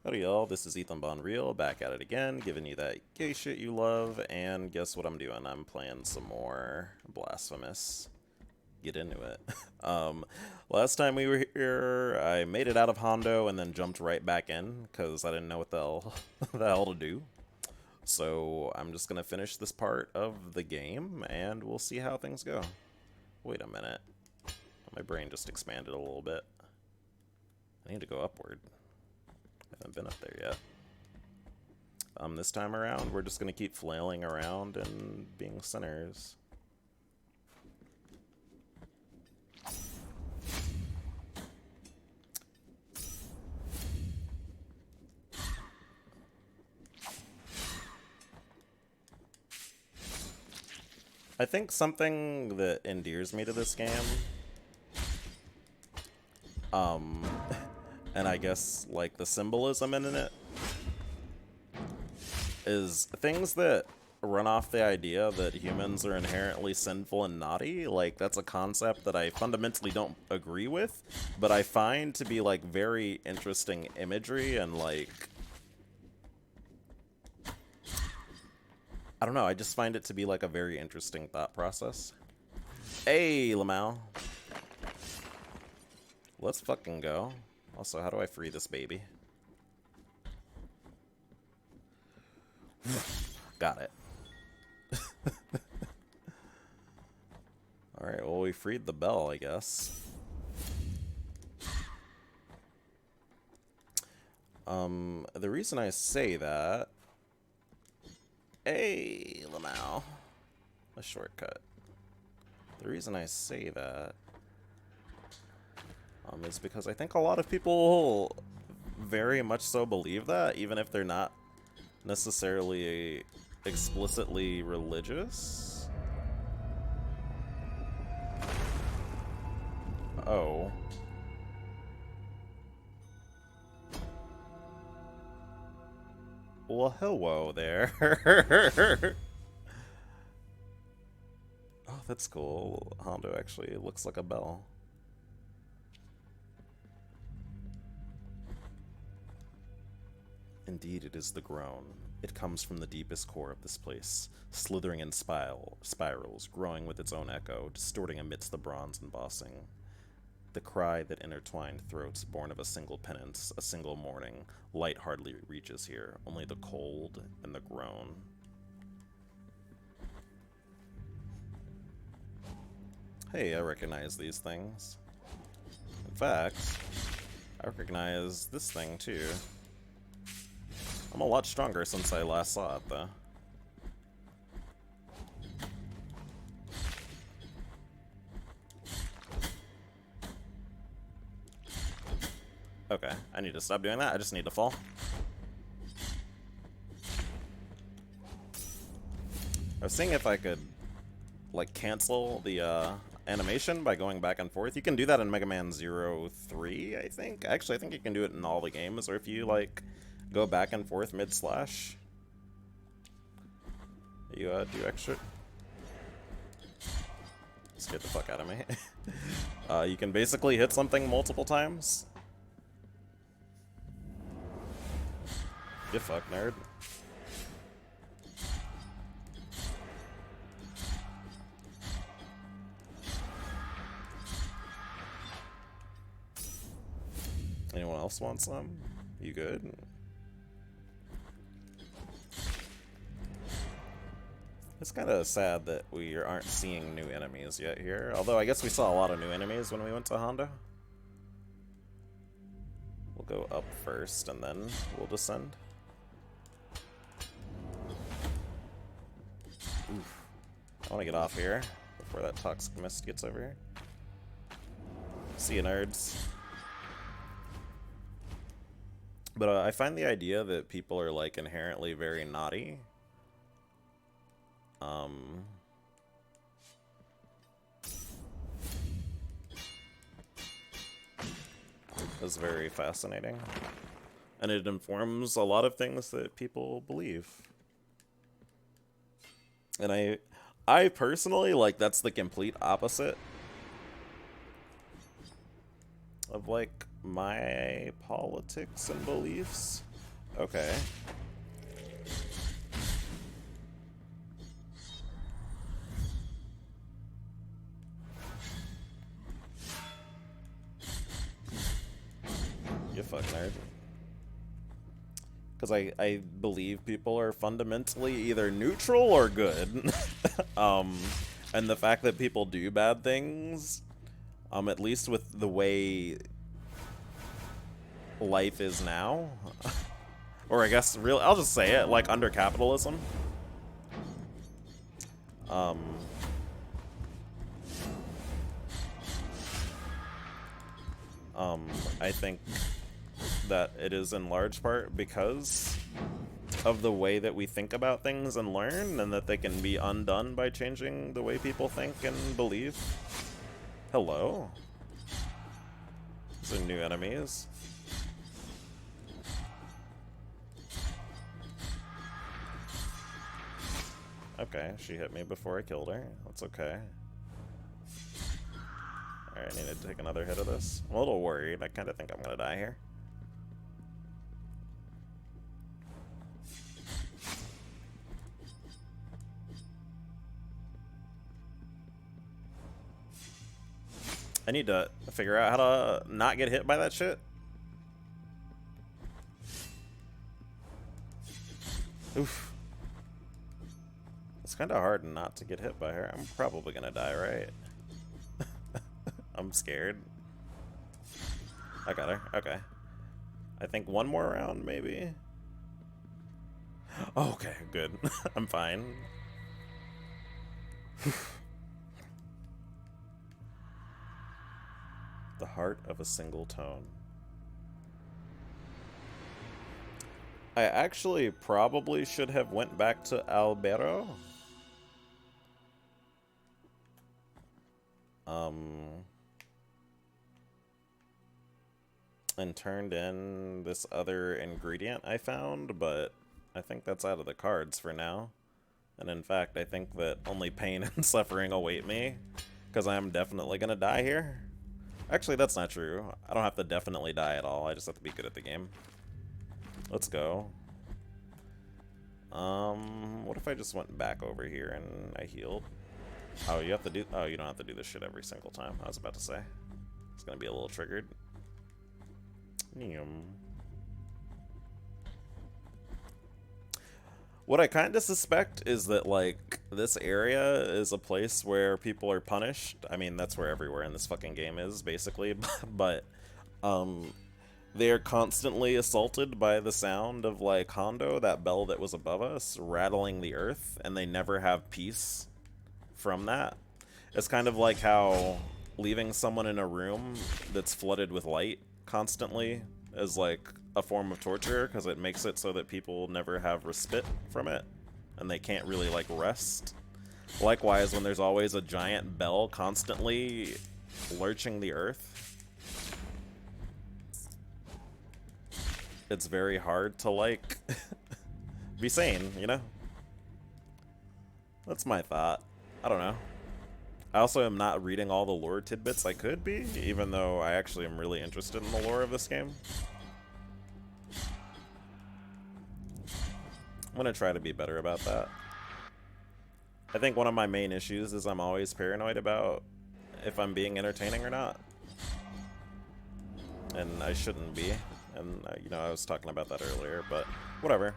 Howdy y'all, this is Ethan Bonreal, back at it again, giving you that gay shit you love, and guess what I'm doing? I'm playing some more Blasphemous. Get into it. Last time we were here, I made it out of Hondo and then jumped right back in, because I didn't know what the hell, the hell to do. So I'm just going to finish this part of the game, and we'll see how things go. Wait a minute. My brain just expanded a little bit. I need to go upward. I haven't been up there yet. This time around, we're just going to keep flailing around and being sinners. I think something that endears me to this game, and I guess, like, the symbolism in it, is things that run off the idea that humans are inherently sinful and naughty. Like, that's a concept that I fundamentally don't agree with, but I find to be, like, very interesting imagery and, like, I don't know, I just find it to be, like, a very interesting thought process. Hey, Lamau. Let's fucking go. Also, how do I free this baby? Got it. Alright, well, we freed the bell, I guess. The reason I say that... Hey, Lamau. A shortcut. The reason I say that... is because I think a lot of people very much so believe that, even if they're not necessarily explicitly religious. Oh. Well, hello there. Oh, that's cool. Hondo actually looks like a bell. Indeed, it is the groan. It comes from the deepest core of this place, slithering in spirals, growing with its own echo, distorting amidst the bronze embossing. The cry that intertwined throats, born of a single penance, a single mourning. Light hardly reaches here, only the cold and the groan. Hey, I recognize these things. In fact, I recognize this thing too. I'm a lot stronger since I last saw it, though. Okay, I need to stop doing that. I just need to fall. I was seeing if I could, like, cancel the animation by going back and forth. You can do that in Mega Man 03, I think. Actually, I think you can do it in all the games, or if you, like, go back and forth mid-slash. You do extra... Just get the fuck out of me. You can basically hit something multiple times. Get fucked, nerd. Anyone else want some? You good? It's kind of sad that we aren't seeing new enemies yet here. Although I guess we saw a lot of new enemies when we went to Honda. We'll go up first and then we'll descend. Oof. I want to get off here before that toxic mist gets over here. See you, nerds. But I find the idea that people are, like, inherently very naughty is very fascinating. And it informs a lot of things that people believe. And I personally, like, that's the complete opposite of, like, my politics and beliefs. Okay. You fuck nerd. Because I believe people are fundamentally either neutral or good. And the fact that people do bad things, at least with the way life is now, or I guess real, I'll just say it, like under capitalism, I think that it is in large part because of the way that we think about things and learn, and that they can be undone by changing the way people think and believe. Hello? These are new enemies. Okay, she hit me before I killed her. That's okay. Alright, I need to take another hit of this. I'm a little worried. I kind of think I'm gonna die here. I need to figure out how to not get hit by that shit. Oof. It's kind of hard not to get hit by her. I'm probably gonna die, right? I'm scared. I got her. Okay. I think one more round, maybe? Oh, okay, good. I'm fine. The heart of a single tone. I actually probably should have went back to Albero. And turned in this other ingredient I found, but I think that's out of the cards for now. And in fact, I think that only pain and suffering await me, because I am definitely gonna die here. Actually, that's not true. I don't have to definitely die at all. I just have to be good at the game. Let's go. What if I just went back over here and I healed? Oh, you have to do... Oh, you don't have to do this shit every single time. I was about to say. It's gonna be a little triggered. What I kind of suspect is that, like, this area is a place where people are punished. I mean, that's where everywhere in this fucking game is, basically. But, they are constantly assaulted by the sound of, like, Hondo, that bell that was above us, rattling the earth, and they never have peace from that. It's kind of like how leaving someone in a room that's flooded with light constantly is like a form of torture, because it makes it so that people never have respite from it and they can't really like rest. Likewise, when there's always a giant bell constantly lurching the earth, it's very hard to like be sane, you know? That's my thought. I don't know. I also am not reading all the lore tidbits I could be, even though I actually am really interested in the lore of this game. I'm gonna try to be better about that. I think one of my main issues is I'm always paranoid about if I'm being entertaining or not. And I shouldn't be. And, you know, I was talking about that earlier, but whatever.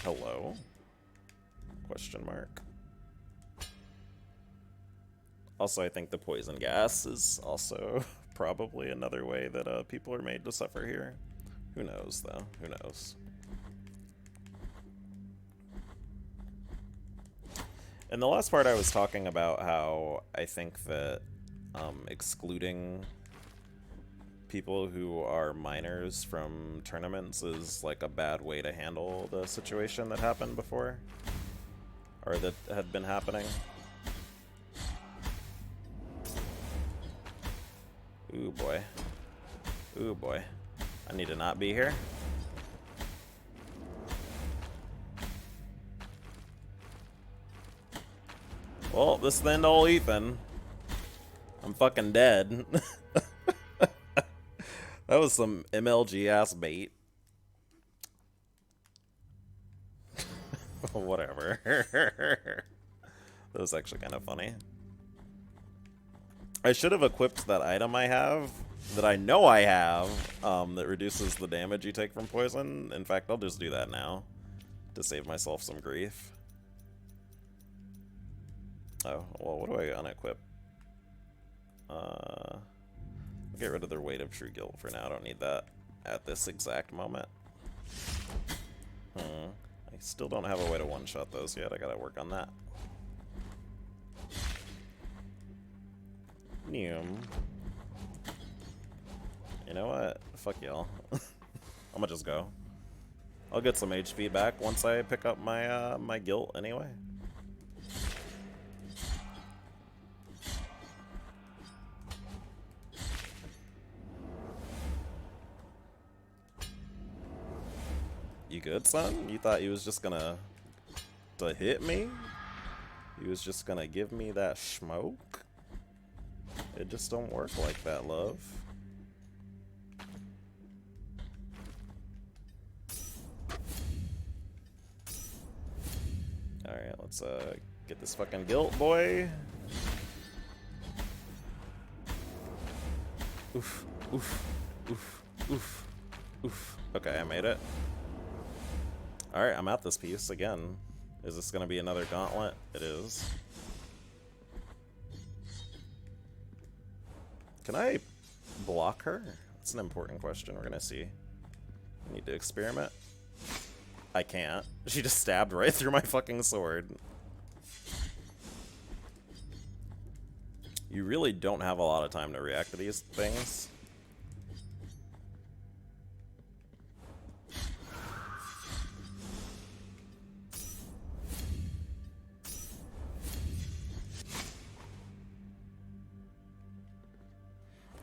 Hello? Question mark. Also, I think the poison gas is also probably another way that people are made to suffer here. Who knows, though? Who knows? In the last part, I was talking about how I think that excluding people who are minors from tournaments is like a bad way to handle the situation that happened before, or that had been happening. Ooh boy. Ooh boy. I need to not be here. Well, this is the end of old Ethan. I'm fucking dead. That was some MLG ass bait. Whatever. That was actually kind of funny. I should have equipped that item I have, that I know I have, that reduces the damage you take from poison. In fact, I'll just do that now to save myself some grief. Oh, well, what do I unequip? I'll get rid of their weight of true guilt for now. I don't need that at this exact moment. I still don't have a way to one-shot those yet. I gotta work on that. You know what? Fuck y'all. I'm gonna just go. I'll get some HP back once I pick up my my guilt anyway. You good, son? You thought he was just gonna hit me? He was just gonna give me that smoke? It just don't work like that, love. Alright, let's get this fucking guilt, boy. Oof, oof, oof, oof, oof. Okay, I made it. Alright, I'm at this piece again. Is this gonna be another gauntlet? It is. Can I block her? That's an important question. We're gonna see. I need to experiment. I can't. She just stabbed right through my fucking sword. You really don't have a lot of time to react to these things.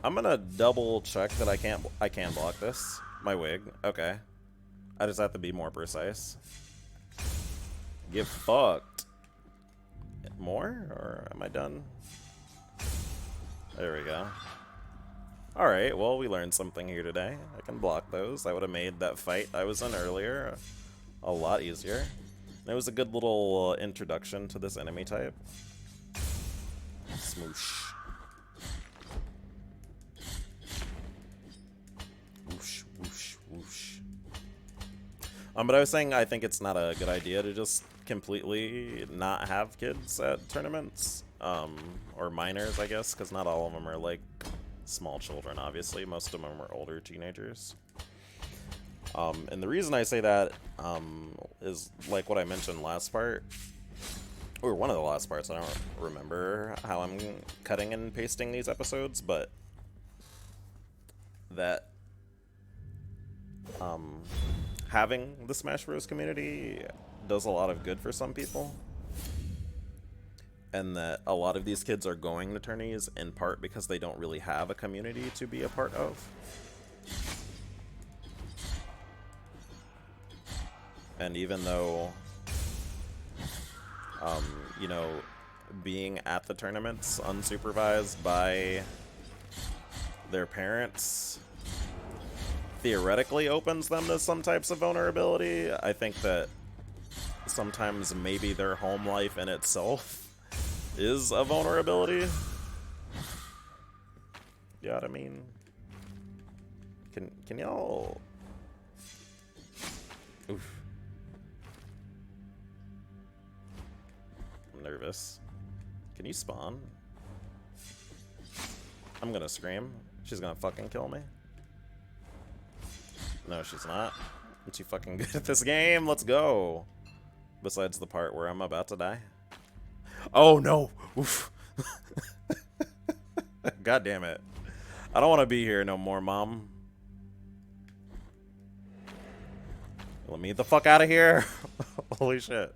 I'm gonna double check that I can block this. My wig. Okay. I just have to be more precise. Get fucked. More? Or am I done? There we go. Alright, well, we learned something here today. I can block those. That would have made that fight I was in earlier a lot easier. And it was a good little introduction to this enemy type. Smoosh. Whoosh, whoosh, whoosh. But I was saying I think it's not a good idea to just completely not have kids at tournaments. Or minors, I guess, because not all of them are, like, small children, obviously. Most of them are older teenagers. And the reason I say that is, like what I mentioned last part, or one of the last parts. I don't remember how I'm cutting and pasting these episodes, but that having the Smash Bros. Community does a lot of good for some people. And that a lot of these kids are going to tourneys in part because they don't really have a community to be a part of. And even though, you know, being at the tournaments unsupervised by their parents theoretically opens them to some types of vulnerability, I think that sometimes maybe their home life in itself is a vulnerability. You know what I mean? Can y'all... Oof. I'm nervous. Can you spawn? I'm gonna scream. She's gonna fucking kill me. No, she's not. I'm too fucking good at this game. Let's go. Besides the part where I'm about to die. Oh no! Oof. God damn it. I don't want to be here no more, Mom. Let me get the fuck out of here. Holy shit.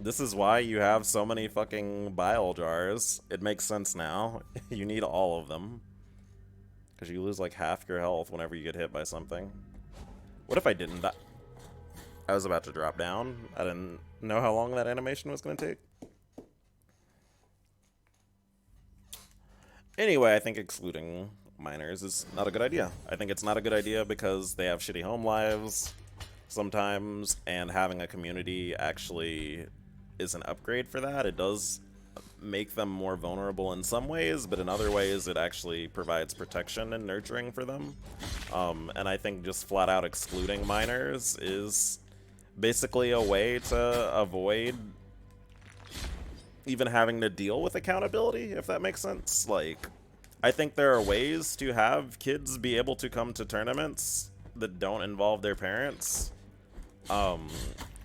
This is why you have so many fucking bile jars. It makes sense now. You need all of them. Because you lose like half your health whenever you get hit by something. What if I didn't die? I was about to drop down. I didn't know how long that animation was going to take. Anyway, I think excluding minors is not a good idea. I think it's not a good idea because they have shitty home lives sometimes, and having a community actually is an upgrade for that. It does make them more vulnerable in some ways, but in other ways it actually provides protection and nurturing for them. And I think just flat out excluding minors is basically a way to avoid even having to deal with accountability, if that makes sense. Like, I think there are ways to have kids be able to come to tournaments that don't involve their parents.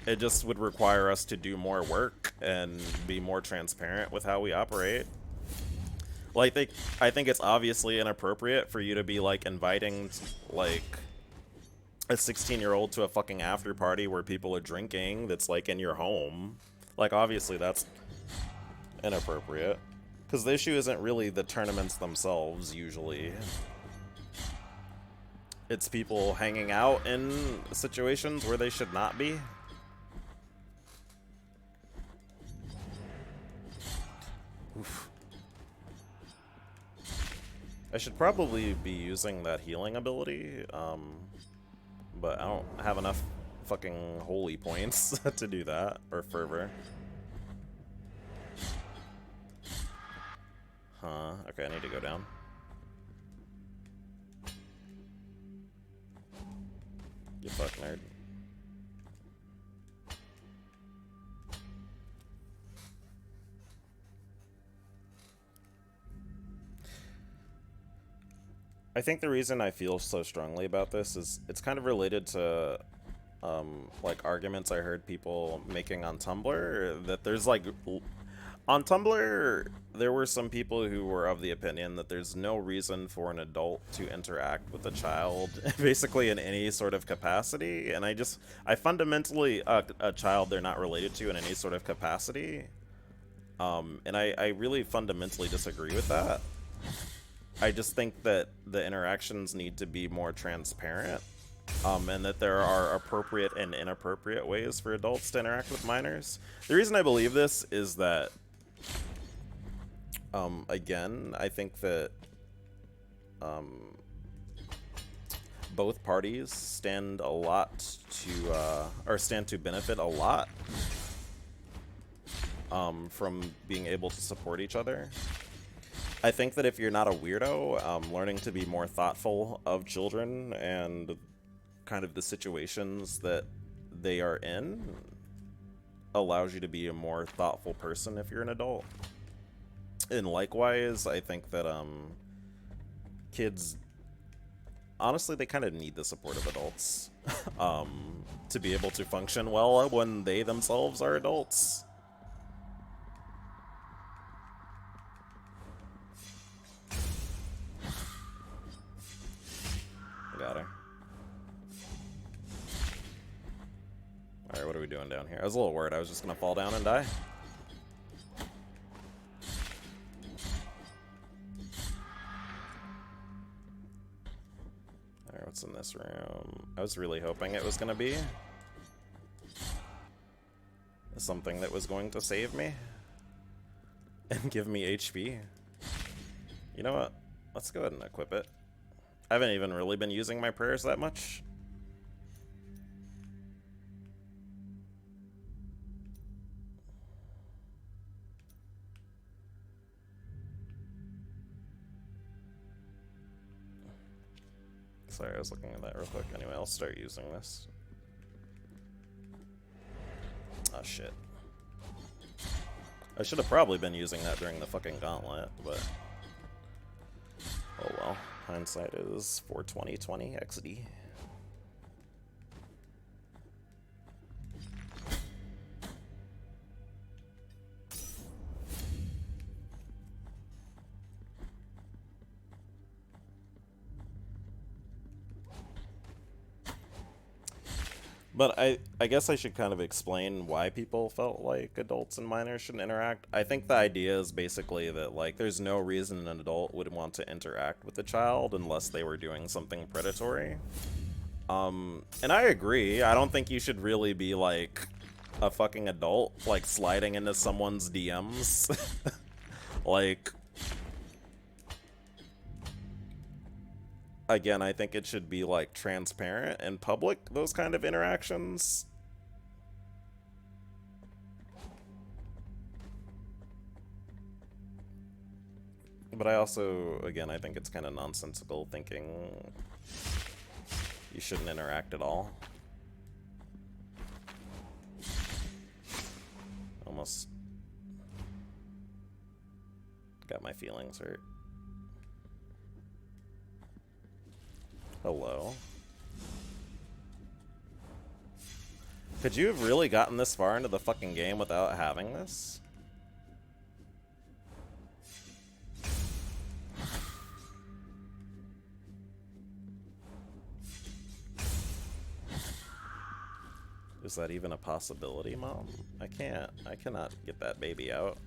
It just would require us to do more work and be more transparent with how we operate. Like, I think it's obviously inappropriate for you to be, like, inviting, like, a 16-year-old to a fucking after party where people are drinking that's, like, in your home. Like, obviously that's inappropriate. Because the issue isn't really the tournaments themselves, usually. It's people hanging out in situations where they should not be. Oof. I should probably be using that healing ability, but I don't have enough fucking holy points to do that, or fervor. Huh, okay, I need to go down. You fuck nerd. I think the reason I feel so strongly about this is it's kind of related to like arguments I heard people making on Tumblr, that there's like on Tumblr there were some people who were of the opinion that there's no reason for an adult to interact with a child basically in any sort of capacity, and I fundamentally a child they're not related to in any sort of capacity, and I really fundamentally disagree with that. I just think that the interactions need to be more transparent, and that there are appropriate and inappropriate ways for adults to interact with minors. The reason I believe this is that, again, I think that both parties stand a lot to, or stand to benefit a lot from being able to support each other. I think that if you're not a weirdo, learning to be more thoughtful of children and kind of the situations that they are in allows you to be a more thoughtful person if you're an adult. And likewise, I think that kids, honestly, they kind of need the support of adults to be able to function well when they themselves are adults. Got her. Alright, what are we doing down here? I was a little worried I was just gonna fall down and die. Alright, what's in this room? I was really hoping it was gonna be something that was going to save me and give me HP. You know what? Let's go ahead and equip it. I haven't even really been using my prayers that much. Sorry, I was looking at that real quick. Anyway, I'll start using this. Oh shit. I should have probably been using that during the fucking gauntlet, but oh well. Hindsight is 4/20/20 XD. But I guess I should kind of explain why people felt like adults and minors shouldn't interact. I think the idea is basically that, like, there's no reason an adult would want to interact with a child unless they were doing something predatory. And I agree. I don't think you should really be, like, a fucking adult, like, sliding into someone's DMs. Like, Again, I think it should be like transparent and public, those kind of interactions. But I also, again, I think it's kind of nonsensical thinking you shouldn't interact at all. Almost got my feelings hurt. Hello. Could you have really gotten this far into the fucking game without having this? Is that even a possibility, Mom? I can't. I cannot get that baby out.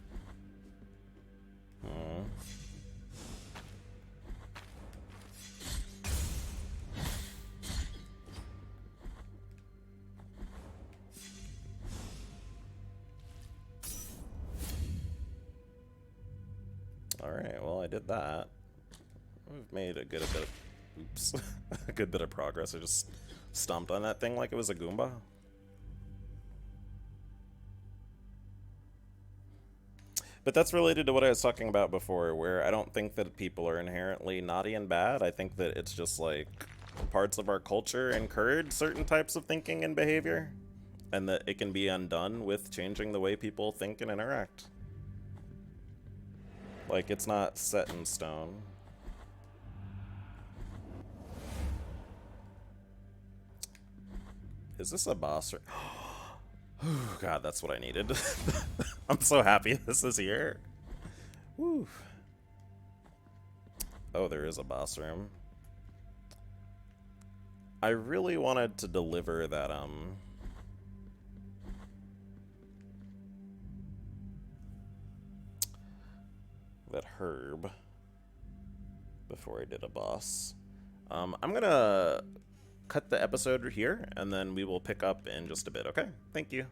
Alright, well, I did that. We've made a good bit of... Oops. A good bit of progress. I just stomped on that thing like it was a Goomba. But that's related to what I was talking about before, where I don't think that people are inherently naughty and bad. I think that it's just like parts of our culture encourage certain types of thinking and behavior, and that it can be undone with changing the way people think and interact. Like, it's not set in stone. Is this a boss or... God, that's what I needed. I'm so happy this is here. Woo. Oh, there is a boss room. I really wanted to deliver that, that herb before I did a boss. I'm gonna cut the episode here, and then we will pick up in just a bit, okay? Thank you.